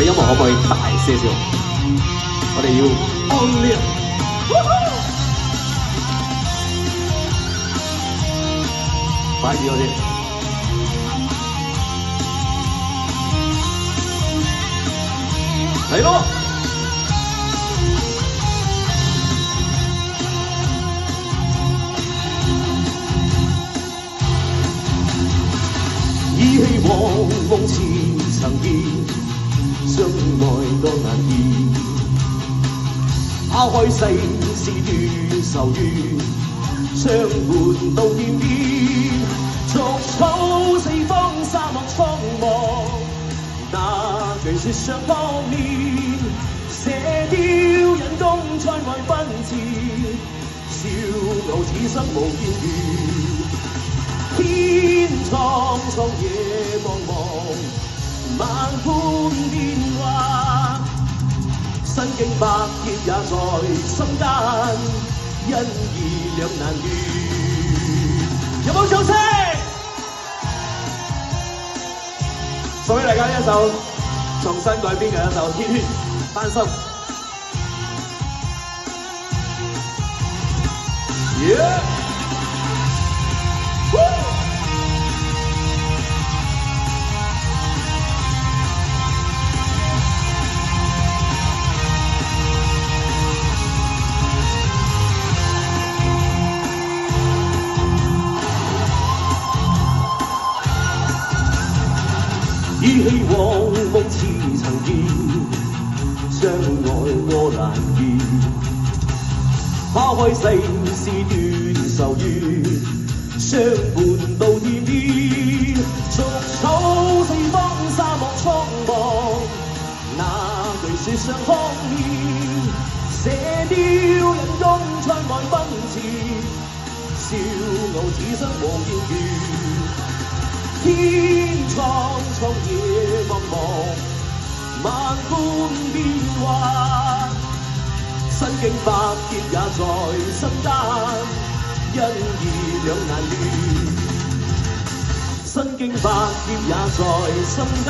個音樂可唔可以大些少？我哋要 on it。快啲嗰啲。嚟咯！依稀往夢前曾見，相愛多難見。拋開世事斷愁怨，相伴到天邊。逐草四方，沙漠蒼茫。那句說想當年，射雕引弓塞外奔馳，笑傲此生無邊緣。天蒼蒼野茫茫，萬般變幻，身經百劫也在心間，因義兩難斷。有冇掌聲？送俾大家一首重新改編嘅一首《天圈丹心》。依稀往夢似曾見，相愛過難見。拋開世事斷愁怨，相伴到天邊。逐草四方，沙漠蒼茫，那句說想當年。射雕引弓塞外奔馳，笑傲此生無邊緣。天蒼蒼野茫茫，萬般變幻，身經百劫也在心間，因義兩難斷。身經百劫也在心間。